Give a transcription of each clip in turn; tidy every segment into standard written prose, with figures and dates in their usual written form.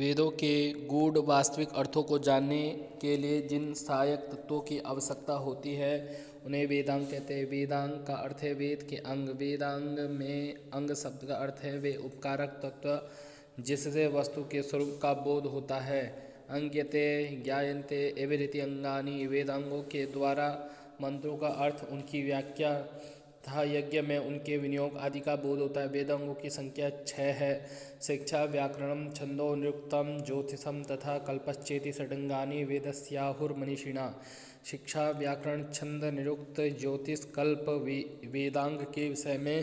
वेदों के गूढ़ वास्तविक अर्थों को जानने के लिए जिन सहायक तत्वों की आवश्यकता होती है उन्हें वेदांग कहते हैं। वेदांग का अर्थ है वेद के अंग। वेदांग में अंग शब्द का अर्थ है वे उपकारक तत्व जिससे वस्तु के स्वरूप का बोध होता है। अंग्यते ज्ञायन्ते एवरिति अंगानि। वेदांगों के द्वारा मंत्रों का अर्थ, उनकी व्याख्या तथा यज्ञ में उनके विनियोग आदि का बोध होता है। वेदांगों की संख्या 6 है। शिक्षा, व्याकरणम, छंदो, निरुक्तम, ज्योतिषम तथा कल्पश्चेति षडंगानि वेदस्याहुर्मनीषिणा। शिक्षा, व्याकरण, छंद, निरुक्त, ज्योतिष, कल्प वेदांग के विषय में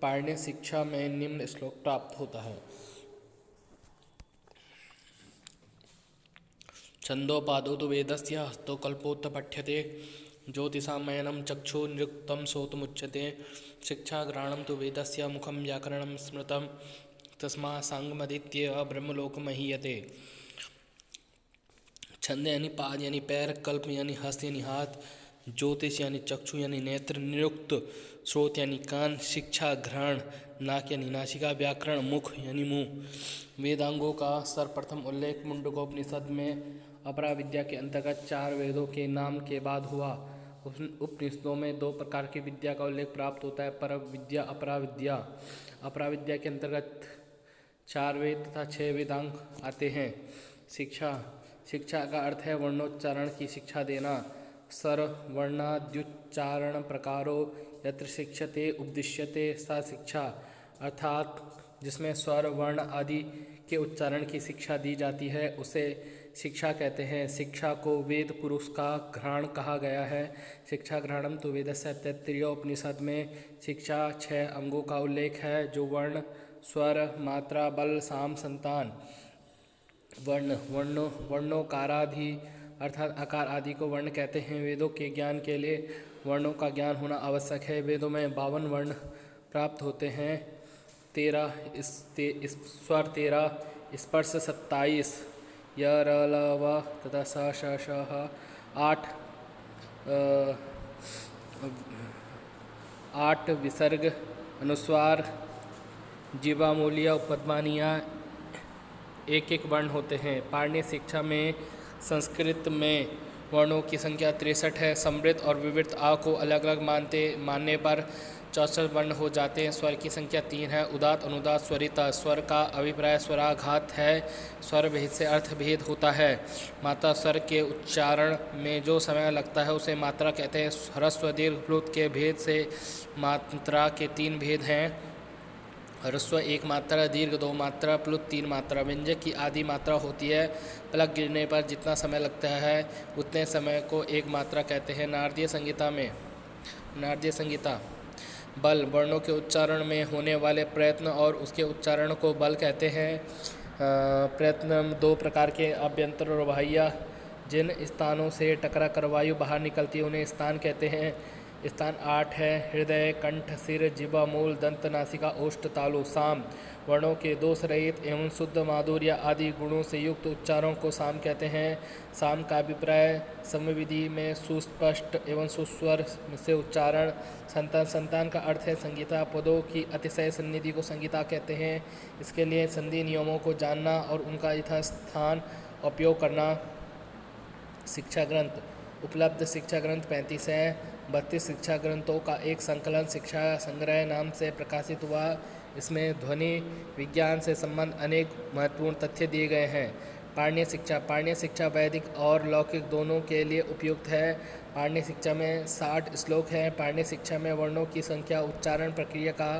पाणिनीय शिक्षा में निम्न श्लोक प्राप्त होता है। छंदोपादो तो वेदस्य हस्तो कल्पोत पठ्यते। ज्योतिषामयनं चक्षु निरुक्तं श्रोतमुच्यते। शिक्षा ग्रहणं तो वेदस्य मुखं व्याकरणं स्मृतं तस्मात् सांगमदित्य ब्रह्मलोक महीयते। छंद यानी पाद यानी पैर, कल्प यानी हस्त यानी हाथ, ज्योतिष यानी चक्षु यानी नेत्र, निरुक्त श्रोत यानी कान, शिक्षा ग्रहण नाक यानी नासिका, व्याकरण मुख यानी मुंह। वेदांगों का सर्वप्रथम उल्लेख मुंडकोपनिषद में अपरा विद्या के अंतर्गत 4 वेदों के नाम के बाद हुआ। उपनिषदों में 2 प्रकार की विद्या का उल्लेख प्राप्त होता है, पर विद्या, अपरा विद्या। अपरा विद्या के अंतर्गत 4 वेद तथा 6 वेदांग आते हैं। शिक्षा, शिक्षा का अर्थ है वर्णोच्चारण की शिक्षा देना। स्वर वर्णाद्युच्चारण प्रकारो यत्र शिक्षते उपदिश्यते सा शिक्षा, अर्थात जिसमें स्वर वर्ण आदि के उच्चारण की शिक्षा दी जाती है उसे शिक्षा कहते हैं। शिक्षा को वेद पुरुष का घ्राण कहा गया है। शिक्षा घ्राणम तो वेदस्य तैत्तिरीय उपनिषद में शिक्षा 6 अंगों का उल्लेख है जो वर्ण, स्वर, मात्रा, बल, साम, संतान। वर्णोकारादि अर्थात आकार आदि को वर्ण कहते हैं। वेदों के ज्ञान के लिए वर्णों का ज्ञान होना आवश्यक है। वेदों में 52 वर्ण प्राप्त होते हैं। 13 स्वर, 13 स्पर्श, 27 य र ल व तथा स श श ह, 8 विसर्ग, अनुस्वार, जीवामूलिया, उपपद्मानिया, एक वर्ण होते हैं। पाणिनीय शिक्षा में संस्कृत में वर्णों की संख्या 63 है। समृद्ध और विवृत आ को अलग अलग मानने पर 64 वर्ण हो जाते हैं। स्वर की संख्या 3 है। उदात्त, अनुदात्त, स्वरित। स्वर का अभिप्राय स्वराघात है। स्वर भेद से अर्थ भेद होता है। मात्रा स्वर के उच्चारण में जो समय लगता है उसे मात्रा कहते हैं। ह्रस्व दीर्घ प्लुत के भेद से मात्रा के 3 भेद हैं। ह्रस्व 1 मात्रा, दीर्घ 2 मात्रा, प्लुत 3 मात्रा। व्यंजक की आधी मात्रा होती है। पलक गिरने पर जितना समय लगता है उतने समय को 1 मात्रा कहते हैं। नारदीय संहिता बल, वर्णों के उच्चारण में होने वाले प्रयत्न और उसके उच्चारण को बल कहते हैं। प्रयत्न 2 प्रकार के, अभ्यंतर और बाह्य। जिन स्थानों से टकरा कर वायु बाहर निकलती है उन्हें स्थान कहते हैं। स्थान 8 है। हृदय, कंठ, सिर, जिह्वा, मूल, दंत, नासिका, ओष्ठ, तालु। साम, वर्णों के दोष रहित एवं शुद्ध माधुर्य आदि गुणों से युक्त उच्चारों को साम कहते हैं। साम का अभिप्राय समविधि में सुस्पष्ट एवं सुस्वर से उच्चारण। संतान का अर्थ है संगीता। पदों की अतिशय सन्निधि को संगीता कहते हैं। इसके लिए संधि नियमों को जानना और उनका यथास्थान उपयोग करना। शिक्षा ग्रंथ उपलब्ध शिक्षा ग्रंथ 35 हैं। 32 शिक्षा ग्रंथों का एक संकलन शिक्षा संग्रह नाम से प्रकाशित हुआ। इसमें ध्वनि विज्ञान से संबंध अनेक महत्वपूर्ण तथ्य दिए गए हैं। पाणिनीय शिक्षा वैदिक और लौकिक दोनों के लिए उपयुक्त है। पाणिनीय शिक्षा में 60 श्लोक हैं। पाणिनीय शिक्षा में वर्णों की संख्या, उच्चारण प्रक्रिया का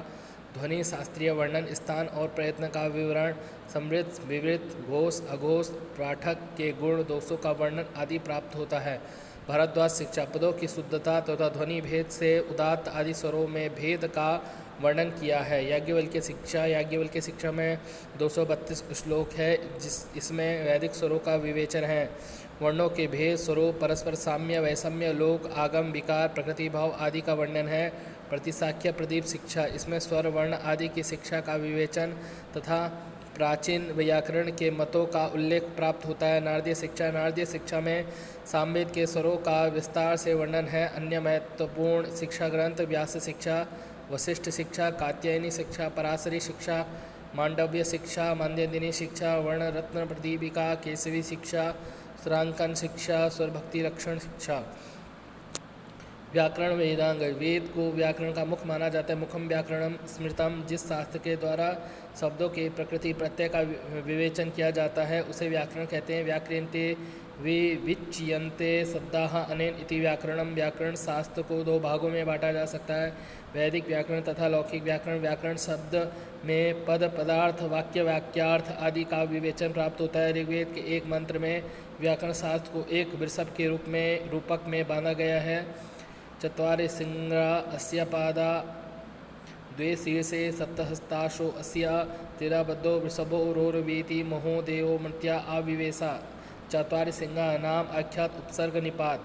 ध्वनि शास्त्रीय वर्णन, स्थान और प्रयत्न का विवरण, समृद्ध, विवृत, घोष, अघोष, पाठक के गुण दोषों का वर्णन आदि प्राप्त होता है। भारद्वाज शिक्षा पदों की शुद्धता तथा ध्वनि भेद से उदात्त आदि स्वरों में भेद का वर्णन किया है। याज्ञवल्क्य शिक्षा में 232 श्लोक है इसमें वैदिक स्वरों का विवेचन है। वर्णों के भेद, स्वरों, परस्पर साम्य, वैषम्य, लोक, आगम, विकार, प्रकृति भाव आदि का वर्णन है। प्रतिशाख्य प्रदीप शिक्षा इसमें स्वर, वर्ण आदि की शिक्षा का विवेचन तथा प्राचीन व्याकरण के मतों का उल्लेख प्राप्त होता है। नारदीय शिक्षा में सामवेद के स्वरों का विस्तार से वर्णन है। अन्य महत्वपूर्ण शिक्षा ग्रंथ व्यास शिक्षा, वशिष्ठ शिक्षा, कात्यायनी शिक्षा, पराशरी शिक्षा, मांडव्य शिक्षा, मांद्यदिनी शिक्षा, वर्ण रत्न प्रदीपिका, केसवी शिक्षा, सुरांकन शिक्षा, स्वरभक्ति रक्षण शिक्षा। व्याकरण वेदांग, वेद को व्याकरण का मुख माना जाता है। मुखम व्याकरणम स्मृतम, जिस शास्त्र के द्वारा शब्दों के प्रकृति प्रत्यय का विवेचन किया जाता है उसे व्याकरण कहते हैं। व्याक्रियन्ते विविच्यन्ते शब्दाः अनेन इति व्याकरणम। व्याकरण शास्त्र को दो भागों में बांटा जा सकता है, वैदिक व्याकरण तथा लौकिक व्याकरण। व्याकरण शब्द में पद, पदार्थ, वाक्य, वाक्यार्थ आदि का विवेचन प्राप्त होता है। ऋग्वेद के एक मंत्र में व्याकरण शास्त्र को एक वृषभ के रूपक में बांधा गया है। चत्वारि सिंगा अस्य पादा, द्वे शीर्षे सप्तहस्ताशो अस्य, तिराबद्धो वृषभो रोरवीति महो देवो मर्त्या आविवेशा। चत्वारि सिंगा नाम आख्यात उपसर्ग निपात।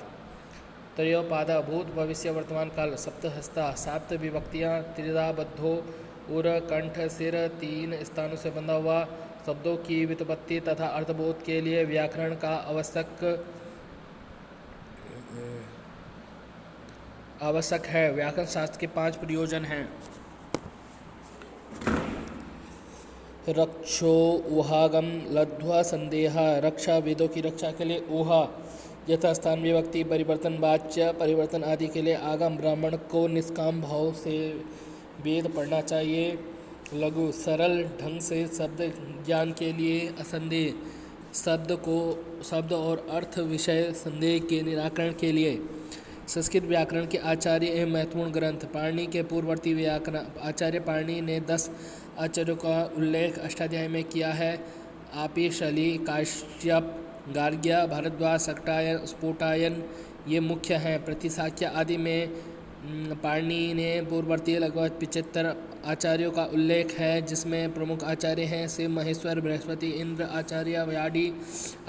त्रयो पादा भूत भविष्य वर्तमान काल। सप्तहस्ता सात विभक्तियाँ। त्रिदाबद्धो उर कंठ सिर, तीन स्थानों से बंधा हुआ। शब्दों की व्युत्पत्ति तथा अर्थबोध के लिए व्याकरण का आवश्यक है। व्याकरण शास्त्र के 5 प्रयोजन हैं। रक्षो ऊहागम लब्ध्वा संदेह, रक्षा वेदों की रक्षा के लिए। ऊहा यथास्थान विभक्ति परिवर्तन, वाच्य परिवर्तन आदि के लिए। आगम ब्राह्मण को निष्काम भाव से वेद पढ़ना चाहिए। लघु सरल ढंग से शब्द ज्ञान के लिए। असंदेह शब्द और अर्थ विषय संदेह के निराकरण के लिए। संस्कृत व्याकरण के आचार्य एवं महत्वपूर्ण ग्रंथ। पाणिनि के पूर्ववर्ती व्याकरण आचार्य पाणिनि ने 10 आचार्यों का उल्लेख अष्टाध्यायी में किया है। आपी, शली, काश्यप, गार्ग्य, भारद्वाज, शाक्टायन, स्फोटायन ये मुख्य हैं। प्रतिशाख्य आदि में पाणिनि ने पूर्ववर्ती लगभग 75 आचार्यों का उल्लेख है, जिसमें प्रमुख आचार्य हैं शिव, महेश्वर, बृहस्पति, इंद्र, आचार्य, व्याडी,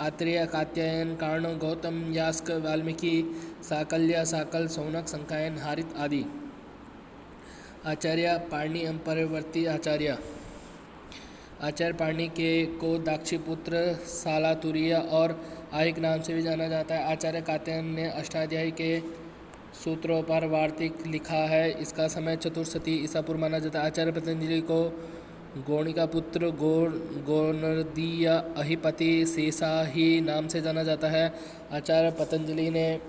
आत्रेय, कात्यायन, कर्ण, गौतम, यास्क, वाल्मीकि, साकल्य, साकल, शौनक, संकायन, हारित आदि। आचार्य पाणिनि परवर्ती आचार्य पाणिनि के को दाक्षीपुत्र, सालातुरीय और आहिक नाम से भी जाना जाता है। आचार्य कात्यायन ने अष्टाध्यायी के सूत्रों पर वार्तिक लिखा है। इसका समय चतुर्शती ईसा पूर्व माना जाता है। आचार्य पतंजलि को गौणिका पुत्र, गोनर्दीय, अहिपति, शेषाही नाम से जाना जाता है। आचार्य पतंजलि ने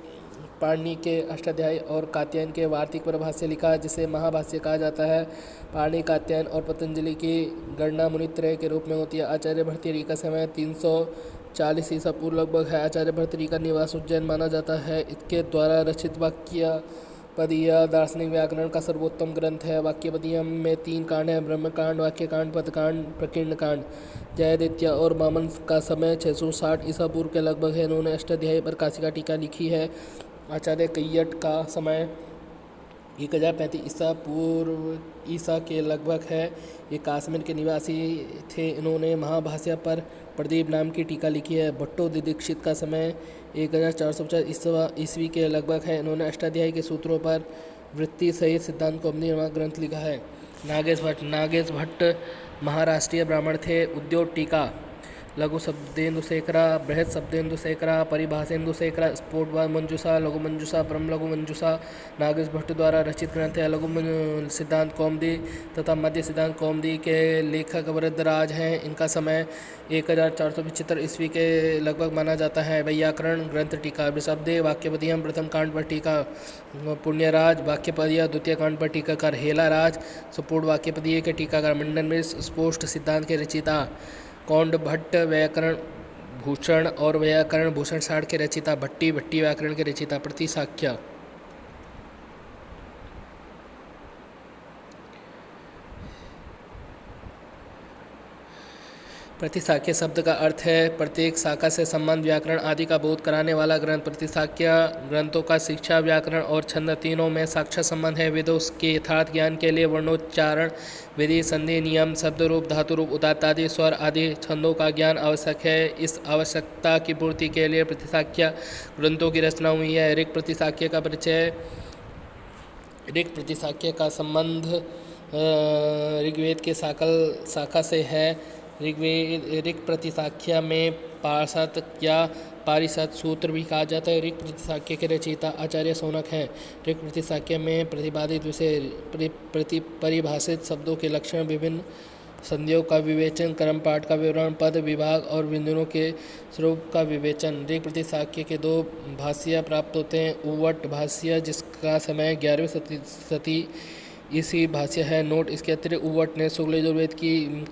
पाणिनि के अष्टाध्यायी और कात्यायन के वार्तिक पर भाष्य लिखा, जिसे महाभाष्य कहा जाता है। पाणिनि, कात्यायन और पतंजलि की गणना मुनित्रय के रूप में होती है। आचार्य भर्तृहरि का समय 340 ईसा पूर्व लगभग है। आचार्य भर्तृहरि का निवास उज्जैन माना जाता है। इसके द्वारा रचित वाक्यपदीय दार्शनिक व्याकरण का सर्वोत्तम ग्रंथ है। वाक्यपदीय में 3 कांड हैं, ब्रह्मकांड, वाक्यकांड, पदकांड, प्रकीर्णकांड। जयदित्य और वामन का समय 660 ईसा पूर्व के लगभग है। इन्होंने अष्टाध्यायी पर काशिका टीका लिखी है। आचार्य कैयट का समय 1035 ईसा पूर्व ईसा के लगभग है। ये काश्मीर के निवासी थे। इन्होंने महाभाष्य पर प्रदीप नाम की टीका लिखी है। भट्टो दीक्षित का समय 1450 ईस्वी के लगभग है। इन्होंने अष्टाध्यायी के सूत्रों पर वृत्ति सहित सिद्धांत कौमुदी नामक ग्रंथ लिखा है। नागेश भट्ट महाराष्ट्रीय ब्राह्मण थे। उद्योग टीका लघु शब्देन्दु शेखरा, बृहद शब्देन्दु शेखरा, परिभाषेन्दु शेखरा, स्फोट मंजूषा, लघु मंजूषा, ब्रह्म लघु मंजूषा नागेश भट्ट द्वारा रचित ग्रंथ है। लघु सिद्धांत कौमुदी तथा मध्य सिद्धांत कौमुदी के लेखक वरदराज हैं। इनका समय 1475 ईस्वी के लगभग माना जाता है। व्याकरण ग्रंथ टीका वृषभदेव, वाक्यपदीय प्रथम कांड पर टीका पुण्यराज, वाक्यपदीय द्वितीय कांड पर टीकाकार हेलाराज, सुपूर्ण वाक्यपदीय के टीकाकार मंडन मिश्र, स्पोष्ट सिद्धांत के रचिता कौंड भट्ट, व्याकरण भूषण और व्याकरण भूषण साठ के रचिता भट्टी व्याकरण के रचिता प्रतिशाख्य। प्रतिशाख्य शब्द का अर्थ है प्रत्येक शाखा से संबंध, व्याकरण आदि का बोध कराने वाला ग्रंथ। प्रतिशाख्य ग्रंथों का शिक्षा, व्याकरण और छंद तीनों में साक्षात संबंध है। वेदों के यथार्थ ज्ञान के लिए वर्णोच्चारण, विधि, संधि, नियम, शब्द रूप, धातु रूप, उदात्त आदि, स्वर आदि छंदों का ज्ञान आवश्यक है। इस आवश्यकता की पूर्ति के लिए प्रतिशाख्य ग्रंथों की रचना हुई है। ऋक् प्रतिशाख्य का परिचय। ऋक् प्रतिशाख्य का संबंध ऋग्वेद के शाखा से है। ऋक् प्रतिशाख्य में पार्षद या पारिषद सूत्र भी कहा जाता है। ऋक् प्रतिशाख्य के रचयिता आचार्य शौनक हैं। ऋक् प्रतिशाख्य में प्रतिपादित विषय परिभाषित शब्दों के लक्षण, विभिन्न संधियों का विवेचन, क्रमपाठ का विवरण, पद विभाग और व्यंजनों के स्वरूप का विवेचन। ऋग प्रतिशाख्य के दो भाष्य प्राप्त होते हैं। उव्वट भाष्य, जिसका समय 11वीं शती ईसी भाष्य है। नोट: इसके अतिरिक्त उव्वट ने शुक्ल यजुर्वेद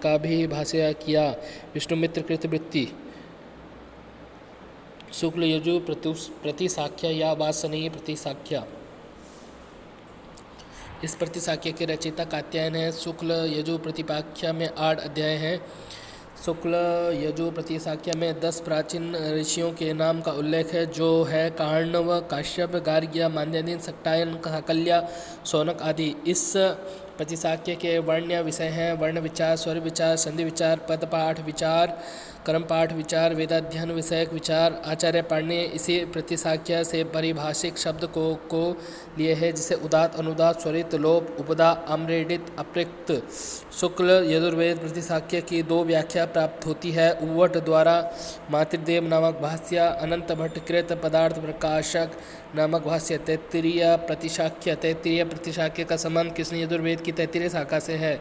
का भी भाष्य किया। विष्णुमित्र कृत वृत्ति। शुक्ल यजु प्रतिशाख्य या वात्सनीय प्रतिशाख्य। इस प्रतिशाख्य के रचयिता कात्यायन है। शुक्ल यजु प्रतिपाख्या में 8 अध्याय हैं। शुक्ल यजु प्रतिशाख्या में 10 प्राचीन ऋषियों के नाम का उल्लेख है, जो है कार्णव, काश्यप, गार्ग्य, मांद्यायन, सक्टायन, साकल्या, शौनक आदि। इस प्रतिशाख्य के वर्ण्य विषय हैं: वर्ण विचार, स्वर विचार, संधि विचार, पदपाठ विचार, क्रमपाठ विचार, वेदाध्ययन विषयक विचार। आचार्य पाणिनि इसी प्रतिशाख्य से पारिभाषिक शब्द को लिए है, जिसे उदात्त, अनुदात्त, स्वरित, लोप, उपदा, आम्रेडित, अपृक्त। शुक्ल यजुर्वेद प्रतिशाख्य की 2 व्याख्या प्राप्त होती है। उव्वट द्वारा मातृदेव नामक भाष्य, अनंत भट्ट कृत पदार्थ प्रकाशक नामक भाष्य। तैत्तिरीय प्रतिशाख्य का संबंध कृष्ण यजुर्वेद की तैत्तिरीय शाखा से है।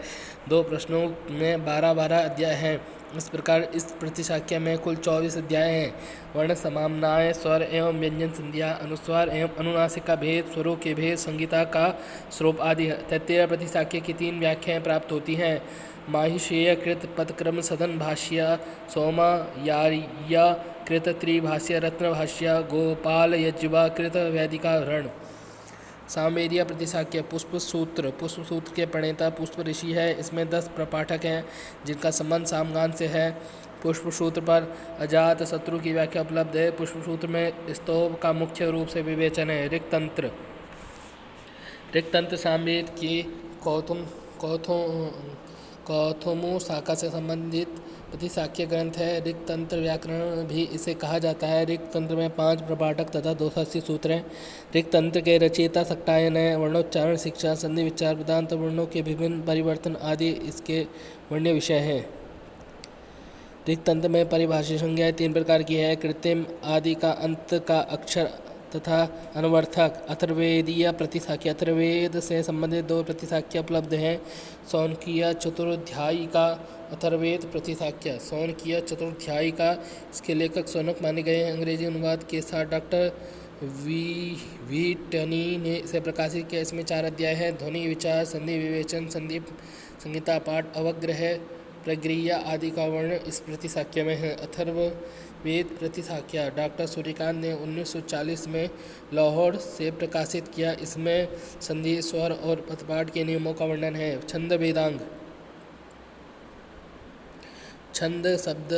2 प्रश्नों में 12-12 अध्याय हैं। इस प्रकार इस प्रतिशाख्या में कुल 24 अध्याय हैं। वर्ण समाम्नाय, स्वर एवं व्यंजन संध्या, अनुस्वार एवं अनुनासिका भेद, स्वरों के भेद, संगीता का स्वरूप आदि। तैत्तिरीय प्रतिशाख्य की 3 व्याख्याएं प्राप्त होती हैं: माहिषेय कृत पदक्रम सदन भाष्य, सोमयार्य कृत त्रिभाष्य रत्न भाष्य, गोपाल यज्वा कृत वैदिकारण। सामवेदीय प्रतिशाख्य पुष्प सूत्र के प्रणेता पुष्प ऋषि है। इसमें 10 प्रपाठक हैं, जिनका संबंध सामगान से है। पुष्प सूत्र पर अजात शत्रु की व्याख्या उपलब्ध है। पुष्प सूत्र में स्तोभ का मुख्य रूप से विवेचन है। ऋक्तंत्र सामवेद की कौथुमु शाखा से संबंधित प्रतिशाख्य ग्रंथ है। ऋक्तंत्र व्याकरण भी इसे कहा जाता है। ऋक्तंत्र में 5 प्रपाठक तथा 280 सूत्र हैं। ऋक्तंत्र के रचयिता सक्टायन है। वर्णोच्चारण, शिक्षा, संधि विचार, वेदांत, वर्णों के विभिन्न परिवर्तन आदि इसके वर्ण्य विषय हैं। ऋक्तंत्र में परिभाषित संज्ञाएं 3 प्रकार की हैं: कृत्रिम, आदि का, अंत का अक्षर तथा अनवर्थक। अथर्वेदीय प्रतिशाख्य, अथर्वेद से संबंधित 2 प्रतिशाख्य उपलब्ध हैं। शौनकीय चतुर्ध्यायी का अथर्वेद प्रतिशाख्य। शौनकीय चतुर्ध्यायी का इसके लेखक शौनक माने गए हैं। अंग्रेजी अनुवाद के साथ डॉक्टर व्हीटनी ने इसे प्रकाशित किया। इसमें 4 अध्याय हैं। ध्वनि विचार, संधि विवेचन, संगीता पाठ, अवग्रह, प्रक्रिया आदि का वर्ण इस प्रतिशाख्य में है। अथर्ववेद प्रतिशाख्या डॉक्टर सूर्यकांत ने 1940 में लाहौर से प्रकाशित किया। इसमें संधि, स्वर और पदपाठ के नियमों का वर्णन है। छंद वेदांग। छंद शब्द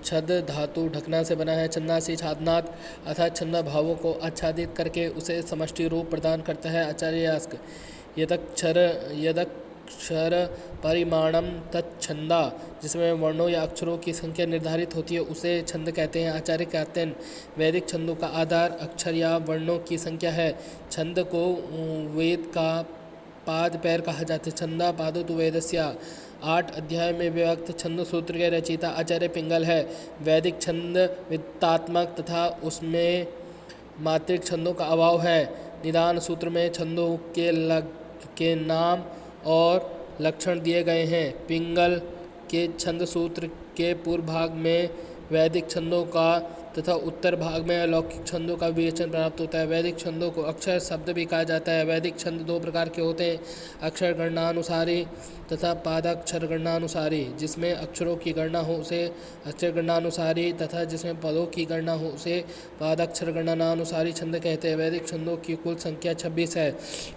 छद धातु ढकना से बना है। छंदासी छादनाद अर्थात छंद भावों को आच्छादित करके उसे समष्टि रूप प्रदान करता है। आचार्य यास्क। यदक्षर परिमाणम तच्छंदा, जिसमें वर्णों या अक्षरों की संख्या निर्धारित होती है, उसे छंद कहते हैं। आचार्य कहते हैं वैदिक छंदों का आधार अक्षर या वर्णों की संख्या है। छंद को वेद का पाद पैर कहा जाता है। छंदा पादो तु वेदस्य। 8 अध्याय में विभक्त छंद सूत्र के रचयिता आचार्य पिंगल है। वैदिक छंद वित्तात्मक तथा उसमें मात्रिक छंदों का अभाव है। निदान सूत्र में छंदों के नाम और लक्षण दिए गए हैं। पिंगल के छंद सूत्र के पूर्व भाग में वैदिक छंदों का तथा उत्तर भाग में अलौकिक छंदों का विवेचन प्राप्त होता है। वैदिक छंदों को अक्षर शब्द भी कहा जाता है। वैदिक छंद 2 प्रकार के होते हैं: अक्षर गणनानुसारी तथा पादाक्षर गणनानुसारी। जिसमें अक्षरों की गणना हो उसे अक्षर गणनानुसारी तथा जिसमें पदों की गणना हो उसे पादाक्षर गणनानुसारी छंद कहते हैं। वैदिक छंदों की कुल संख्या 26 है।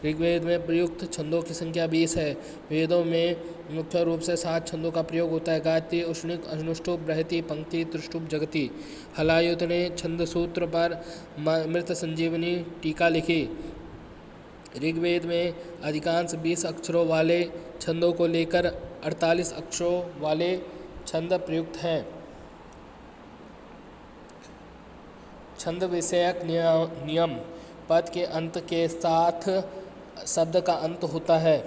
ऋग्वेद में प्रयुक्त छंदों की संख्या 20 है। वेदों में मुख्य रूप से 7 छंदों का प्रयोग होता है: गायत्री, उष्णिक, अनुष्टुप, बृहति, पंक्ति, त्रिष्टुप, जगति। हलायुत ने छंद सूत्र पर मृत संजीवनी टीका लिखी। ऋग्वेद में अधिकांश 20 अक्षरों वाले छंदों को लेकर 48 अक्षरों वाले छंद प्रयुक्त हैं। छंद विषयक नियम: पद के अंत के साथ शब्द का अंत होता है।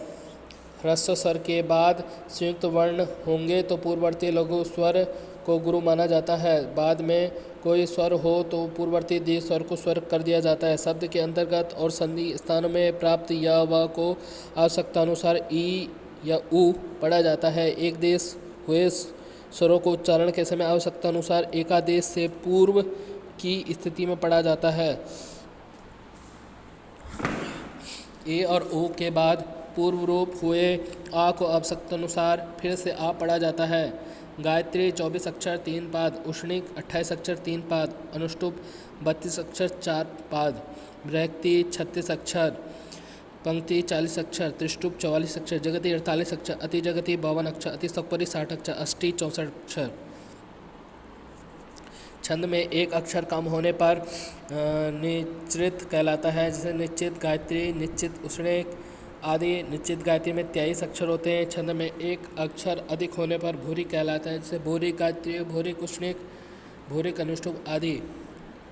ह्रस्व स्वर के बाद संयुक्त वर्ण होंगे तो पूर्ववर्ती लघु स्वर को गुरु माना जाता है। बाद में कोई स्वर हो तो पूर्ववर्ती दीर्घ स्वर को स्वर कर दिया जाता है। शब्द के अंतर्गत और संधि स्थानों में प्राप्त या व को आवश्यकता अनुसार ई, या ऊ पढ़ा जाता है। एक देश हुए स्वरों को उच्चारण के समय आवश्यकता अनुसार एकादेश से पूर्व की स्थिति में पढ़ा जाता है। ए और ओ के बाद पूर्व रूप हुए आ को आवश्यकता अनुसार फिर से आ पढ़ा जाता है। गायत्री 24 अक्षर 3 पाद, उष्णिक 28 अक्षर 3 पाद, अनुष्टुप 32 अक्षर 4 पाद, बृहत्ति 36 अक्षर, पंक्ति 40 अक्षर, त्रिष्टुप 44 अक्षर, जगति 48 अक्षर, अति जगति 52 अक्षर, अति सत्परी 60 अक्षर, अष्टी 64 अक्षर। छंद में एक अक्षर कम होने पर निश्चित कहलाता है, जैसे निश्चित गायत्री, निश्चित उष्णिक आदि। निश्चित गायत्री में 23 अक्षर होते हैं। छंद में एक अक्षर अधिक होने पर भूरी कहलाता है, जैसे भूरी गायत्री, भूरी उष्णिक, भूरी अनुष्टुप आदि।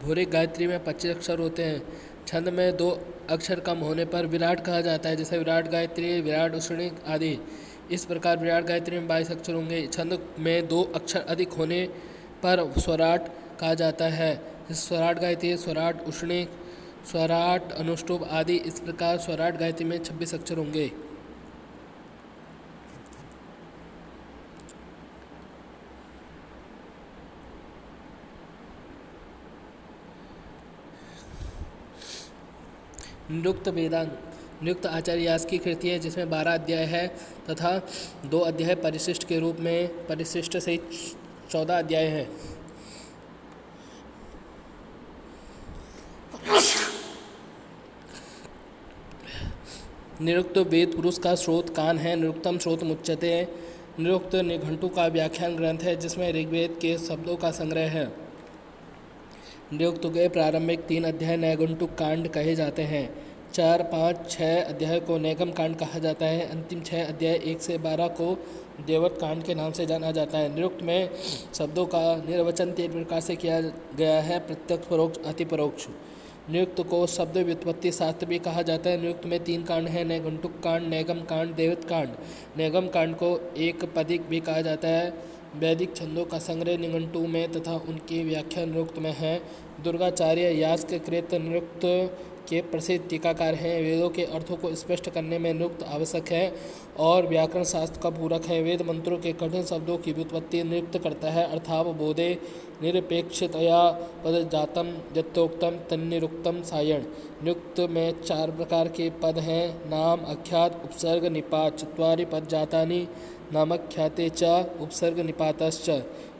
भूरी गायत्री में 25 अक्षर होते हैं। छंद में 2 अक्षर कम होने पर विराट कहा जाता है, जैसे विराट गायत्री, विराट उष्णिक आदि। इस प्रकार विराट गायत्री में 22 अक्षर होंगे। छंद में 2 अक्षर अधिक होने पर स्वराट कहा जाता है, जैसे स्वराट गायत्री, स्वराट उष्णिक, स्वराट अनुष्टुप आदि। इस प्रकार स्वराट गायत्री में 26 अक्षर होंगे। निरुक्त वेदांग निरुक्त आचार्य व्यास की कृति है, जिसमें 12 अध्याय है तथा 2 अध्याय परिशिष्ट के रूप में, परिशिष्ट सहित 14 अध्याय हैं। निरुक्त वेद पुरुष का स्रोत कान है। निरुक्तम स्रोत मुच्यते। निरुक्त निघंटु का व्याख्यान ग्रंथ है, जिसमें ऋग्वेद के शब्दों का संग्रह है। निरुक्त के प्रारंभिक 3 अध्याय नैघंटुक कांड कहे जाते हैं। 4, 5, 6 अध्याय को नैगम कांड कहा जाता है। अंतिम 6 अध्याय 1 से 12 को देवत कांड के नाम से जाना जाता है। निरुक्त में शब्दों का निर्वचन 3 प्रकार से किया गया है, प्रत्यक्ष, परोक्ष, अतिपरोक्ष। निरुक्त को शब्द व्युत्पत्ति शास्त्र भी कहा जाता है। निरुक्त में 3 कांड हैं, नैघंटुक कांड, नैगम कांड, देवत कांड। नैगम कांड को एक पदिक भी कहा जाता है। वैदिक छंदों का संग्रह निघंटु में तथा उनकी व्याख्या निरुक्त में है। दुर्गाचार्य यास्क कृत निरुक्त के प्रसिद्ध टीकाकार हैं। वेदों के अर्थों को स्पष्ट करने में निरुक्त आवश्यक है और व्याकरण शास्त्र का पूरक है। वेद मंत्रों के कठिन शब्दों की व्युत्पत्ति निरुक्त करता है, अर्थात बोधे निरपेक्षतया पदजातम यथोक्तम तन्निरुक्तम सायण। निरुक्त में 4 प्रकार के पद हैं, नाम, अख्यात, उपसर्ग, निपात। 4 पदजातानि नामाख्याते च उपसर्ग निपातश्च।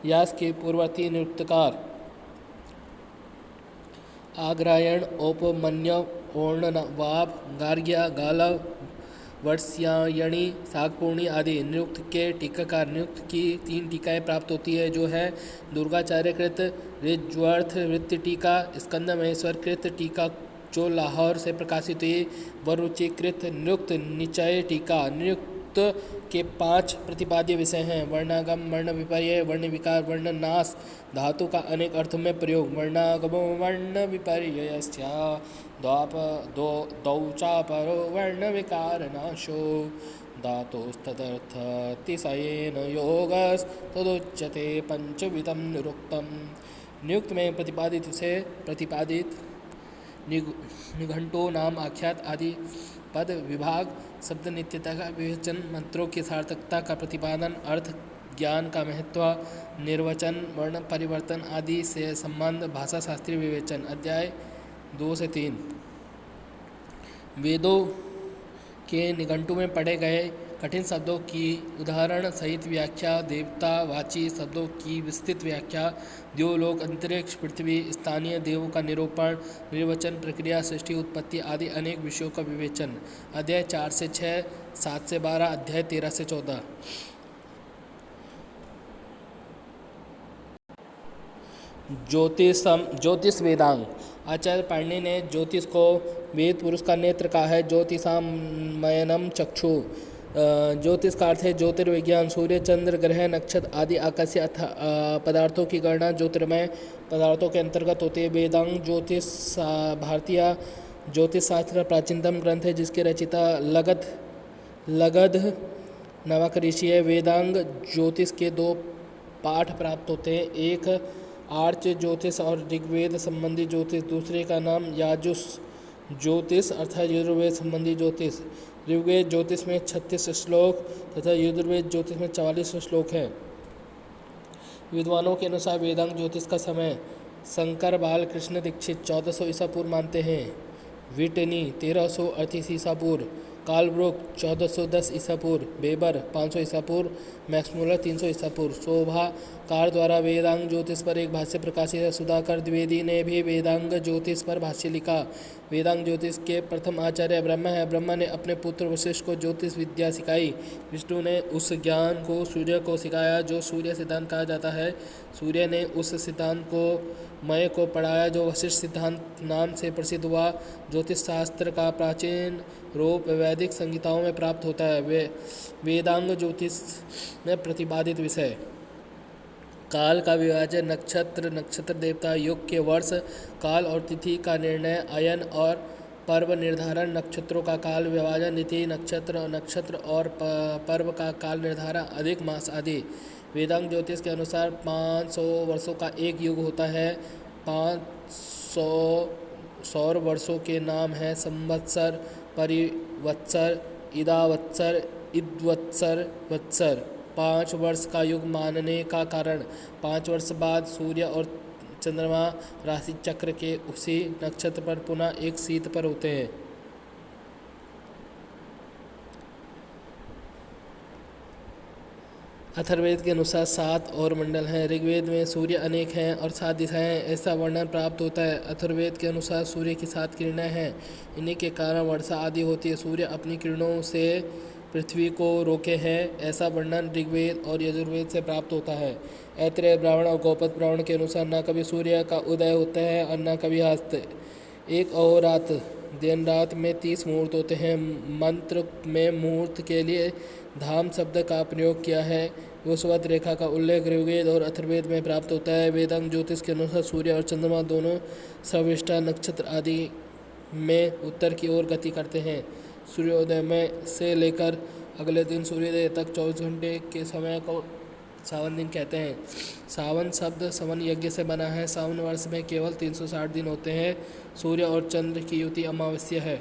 यास के पूर्ववर्ती निरुक्तकार आग्रायण, औपमन्य, ओर्णवाप, गार्ग्या, गालव, वर्ष्यायणी, शाकपूर्णी आदि। निरुक्त के टीकाकार। निरुक्त की 3 टीकाएँ प्राप्त होती है, जो है दुर्गाचार्य कृत ऋज्वर्थ वृत्ति टीका, स्कंद महेश्वर कृत टीका जो लाहौर से प्रकाशित हुई, वरुचि कृत निरुक्त निचय टीका। निरुक्त के 5 प्रतिपाद्य विषय हैं, वर्णागम, वर्ण विपर्य, वर्ण विकार, वर्ण नाश, धातु का अनेक अर्थों में प्रयोग। वर्णागमो वर्ण विपर्ययस्य दौचापरो वर्ण विकार नाशो धातुस्तदर्थतिशयेन योगस्तदुच्यते पंचविधम निरुक्तम। निरुक्त में प्रतिपादित से प्रतिपादित निघंटो, नाम, आख्यात आदि पद, विभाग, शब्द नित्यता का विवेचन, मंत्रों की सार्थकता का प्रतिपादन, अर्थ ज्ञान का महत्व, निर्वचन, वर्ण परिवर्तन आदि से संबंध, भाषा शास्त्रीय विवेचन। अध्याय 2 से 3 वेदों के निघंटु में पढ़े गए कठिन शब्दों की उदाहरण सहित व्याख्या, देवतावाची शब्दों की विस्तृत व्याख्या, देवलोक, अंतरिक्ष, पृथ्वी, स्थानीय देवों का निरूपण, निर्वचन, प्रक्रिया, सृष्टि, उत्पत्ति आदि अनेक विषयों का विवेचन। अध्याय 4 से 6, 7 से 12, अध्याय 13 से 14। ज्योतिष वेदांग आचार्य पाणिनि ने ज्योतिष को वेद पुरुष का नेत्र कहा है। ज्योतिषामयनम चक्षु। ज्योतिष का अर्थ है ज्योतिर्विज्ञान, सूर्य, चंद्र, ग्रह, नक्षत्र आदि आकाशीय पदार्थों की गणना ज्योतिर्मय पदार्थों के अंतर्गत होती है। वेदांग ज्योतिष भारतीय ज्योतिष शास्त्र का प्राचीनतम ग्रंथ है, जिसके रचयिता लगध नामक ऋषि है। वेदांग ज्योतिष के 2 पाठ प्राप्त होते हैं, एक आर्च ज्योतिष और ऋग्वेद संबंधी ज्योतिष, दूसरे का नाम याजुष ज्योतिष अर्थात यजुर्वेद संबंधी ज्योतिष। ऋग्वेद ज्योतिष में 36 श्लोक तथा यजुर्वेद ज्योतिष में 44 श्लोक हैं। विद्वानों के अनुसार वेदांग ज्योतिष का समय शंकर बाल कृष्ण दीक्षित 1400 ईसा पूर्व मानते हैं, विटनी 1338 ईसा पूर्व, कालब्रुक 1410 ईसा पूर्व, बेबर 500 ईसा पूर्व, मैक्समुलर 300 ईसा पूर्व। शोभाकार द्वारा वेदांग ज्योतिष पर एक भाष्य प्रकाशित है। सुधाकर द्विवेदी ने भी वेदांग ज्योतिष पर भाष्य लिखा। वेदांग ज्योतिष के प्रथम आचार्य ब्रह्मा है। ब्रह्मा ने अपने पुत्र वशिष्ठ को ज्योतिष विद्या सिखाई। विष्णु ने उस ज्ञान को सूर्य को सिखाया जो सूर्य सिद्धांत कहा जाता है। सूर्य ने उस सिद्धांत को मय को पढ़ाया जो वशिष्ठ सिद्धांत नाम से प्रसिद्ध हुआ। ज्योतिष शास्त्र का प्राचीन रूप वैदिक संहिताओं में प्राप्त होता है। वेदांग ज्योतिष में प्रतिपादित विषय काल का विभाजन, नक्षत्र देवता, युग के वर्ष, काल और तिथि का निर्णय, अयन और पर्व निर्धारण, नक्षत्रों का काल विभाजन, तिथि, नक्षत्र और पर्व का काल निर्धारण, अधिक मास आदि। वेदांग ज्योतिष के अनुसार 500 वर्षों का एक युग होता है। 500 सौर वर्षों के नाम हैं संवत्सर, परिवत्सर, इदावत्सर, इद्वत्सर, वत्सर। 5 वर्ष का युग मानने का कारण 5 वर्ष बाद सूर्य और चंद्रमा राशि चक्र के उसी नक्षत्र पर पुनः एक शीत पर होते हैं। अथर्ववेद के अनुसार 7 और मंडल हैं। ऋग्वेद में सूर्य अनेक हैं और 7 दिशाएं हैं, ऐसा वर्णन प्राप्त होता है। अथर्ववेद के अनुसार सूर्य की 7 किरणें हैं, इन्हीं के कारण वर्षा आदि होती है। सूर्य अपनी किरणों से पृथ्वी को रोके हैं, ऐसा वर्णन ऋग्वेद और यजुर्वेद से प्राप्त होता है। ऐत्रेय ब्राह्मण और गौपद ब्राह्मण के अनुसार न कभी सूर्य का उदय होता है और न कभी अस्त। एक अहोरात्र दिन रात में 30 मुहूर्त होते हैं। मंत्र में मुहूर्त के लिए धाम शब्द का प्रयोग किया है। विषुवत रेखा का उल्लेख ऋग्वेद और अथर्ववेद में प्राप्त होता है। वेदांग ज्योतिष के अनुसार सूर्य और चंद्रमा दोनों सर्वविष्टा नक्षत्र आदि में उत्तर की ओर गति करते हैं। सूर्योदय में से लेकर अगले दिन सूर्योदय तक 24 घंटे के समय को सावन दिन कहते हैं। सावन शब्द सवन यज्ञ से बना है। सावन वर्ष में केवल 360 दिन होते हैं। सूर्य और चंद्र की युति अमावस्या है।